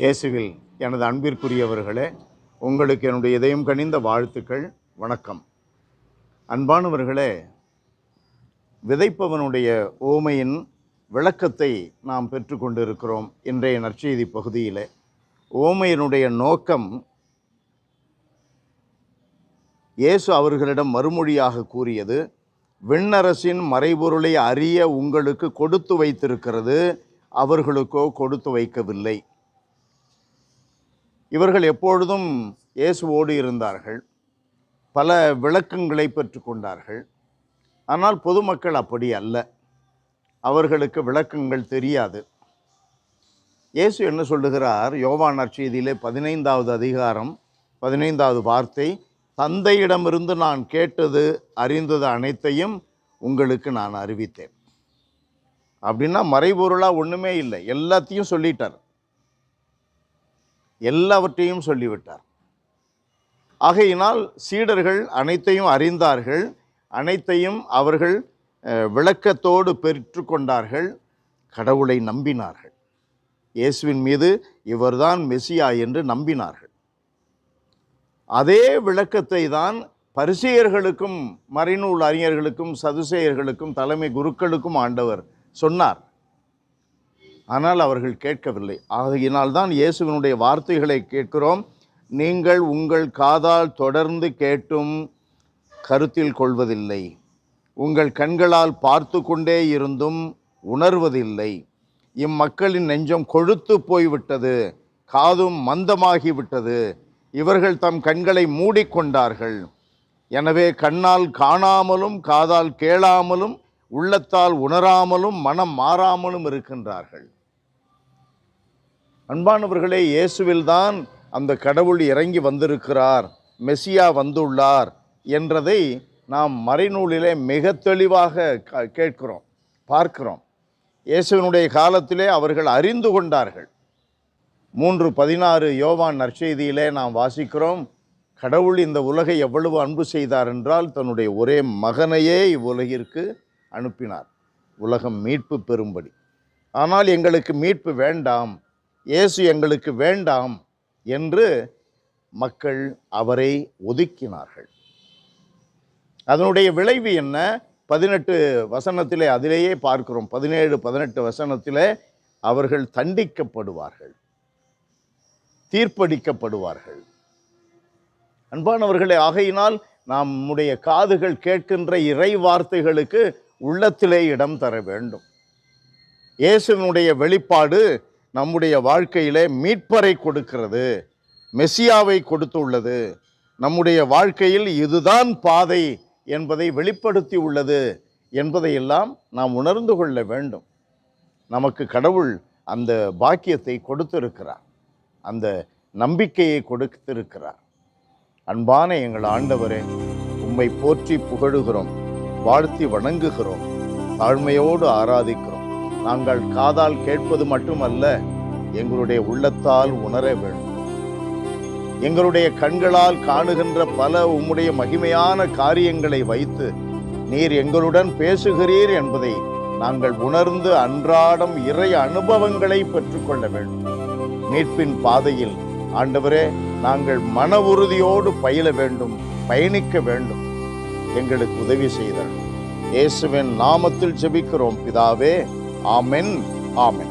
இயேசுவில் எனது அன்பிற்குரியவர்களே, உங்களுக்கு என்னுடைய இதயம் கனிந்த வாழ்த்துக்கள். வணக்கம். அன்பானவர்களே, விதைப்பவனுடைய ஓமையின் விளக்கத்தை நாம் பெற்றுக்கொண்டிருக்கிறோம். இன்றைய நற்செய்தி பகுதியில் ஓமையினுடைய நோக்கம், இயேசு அவர்களிடம் மறுமொழியாக கூறியது, விண்ணரசின் மறைபொருளை அறிய உங்களுக்கு கொடுத்து வைத்திருக்கிறது, அவர்களுக்கோ கொடுத்து வைக்கவில்லை. இவர்கள் எப்பொழுதும் இயேசுவோடு இருந்தார்கள், பல விளக்கங்களை பெற்றுக்கொண்டார்கள். ஆனால் பொதுமக்கள் அப்படி அல்ல, அவர்களுக்கு விளக்கங்கள் தெரியாது. இயேசு என்ன சொல்லுகிறார்? யோவான் நற்செய்தியிலே 15வது அதிகாரம் 15வது வார்த்தை, தந்தையிடமிருந்து நான் கேட்டது அறிந்தது அனைத்தையும் உங்களுக்கு நான் அறிவித்தேன். அப்படின்னா மறைபொருளாக ஒன்றுமே இல்லை, எல்லாத்தையும் சொல்லிட்டார், எல்லாவற்றையும் சொல்லிவிட்டார். ஆகையினால் சீடர்கள் அனைத்தையும் அறிந்தார்கள், அனைத்தையும் அவர்கள் விளக்கத்தோடு பெற்றுக்கொண்டார்கள், கடவுளை நம்பினார்கள், இயேசுவின் மீது இவர்தான் மெசியா என்று நம்பினார்கள். அதே விளக்கத்தை தான் பரிசேயர்களுக்கும் மறைநூல் அறிஞர்களுக்கும் சதுசேயர்களுக்கும் தலைமை குருக்களுக்கும் ஆண்டவர் சொன்னார். ஆனால் அவர்கள் கேட்கவில்லை. ஆகையினால் தான் இயேசுவினுடைய வார்த்தைகளை கேட்கிறோம். நீங்கள் உங்கள் காதால் தொடர்ந்து கேட்டும் கருத்தில் கொள்வதில்லை, உங்கள் கண்களால் பார்த்து கொண்டே இருந்தும் உணர்வதில்லை. இம்மக்களின் நெஞ்சம் கொழுத்து போய்விட்டது, காதும் மந்தமாகிவிட்டது, இவர்கள் தம் கண்களை மூடிக்கொண்டார்கள். எனவே கண்ணால் காணாமலும் காதால் கேளாமலும் உள்ளத்தால் உணராமலும் மனம் மாறாமலும் இருக்கின்றார்கள். அன்பானவர்களே, இயேசுவில்தான் அந்த கடவுள் இறங்கி வந்திருக்கிறார், மெசியா வந்துள்ளார் என்றதை நாம் மறைநூலிலே மிக தெளிவாக கேட்கிறோம், பார்க்கிறோம். இயேசுவினுடைய காலத்திலே அவர்கள் அறிந்து கொண்டார்கள். 3:16 யோவான் நற்செய்தியிலே நாம் வாசிக்கிறோம், கடவுள் இந்த உலகை எவ்வளவு அன்பு செய்தார் என்றால் தன்னுடைய ஒரே மகனையே இவ்வுலகிற்கு அனுப்பினார், உலகம் மீட்பு பெறும்படி. ஆனால் எங்களுக்கு மீட்பு வேண்டாம், இயேசு எங்களுக்கு வேண்டாம் என்று மக்கள் அவரை ஒதுக்கினார்கள். அதனுடைய விளைவு என்ன? 18 வசனத்திலே அதிலேயே பார்க்கிறோம். 17-18 வசனத்திலே அவர்கள் தண்டிக்கப்படுவார்கள், தீர்ப்பளிக்கப்படுவார்கள். அன்பானவர்களே, ஆகையினால் நம்முடைய காதுகள் கேட்கின்ற இறை வார்த்தைகளுக்கு உள்ளத்திலே இடம் தர வேண்டும். இயேசுவினுடைய வெளிப்பாடு நம்முடைய வாழ்க்கையிலே மீட்பரை கொடுக்கிறது, மெசியாவை கொடுத்துள்ளது, நம்முடைய வாழ்க்கையில் இதுதான் பாதை என்பதை வெளிப்படுத்தி உள்ளது என்பதையெல்லாம் நாம் உணர்ந்து கொள்ள வேண்டும். நமக்கு கடவுள் அந்த பாக்கியத்தை கொடுத்திருக்கிறார், அந்த நம்பிக்கையை கொடுத்திருக்கிறார். அன்பான எங்கள் ஆண்டவரே, உம்மை போற்றி புகழுகிறோம், வாழ்த்தி வணங்குகிறோம், தாழ்மையோடு ஆராதிக்கிறோம். நாங்கள் காதால் கேட்பது மட்டுமல்ல, எங்களுடைய உள்ளத்தால் உணர வேண்டும். எங்களுடைய கண்களால் காணுகின்ற பல உம்முடைய மகிமையான காரியங்களை வைத்து நீர் எங்களுடன் பேசுகிறீர் என்பதை நாங்கள் உணர்ந்து அன்றாடம் இறை அனுபவங்களை பெற்றுக்கொள்ள வேண்டும். மீட்பின் பாதையில் ஆண்டவரே, நாங்கள் மன உறுதியோடு பயில வேண்டும், பயணிக்க வேண்டும். எங்களுக்கு உதவி செய்தார். இயேசுவின் நாமத்தில் ஜெபிக்கிறோம் பிதாவே. ஆமென், ஆமென்.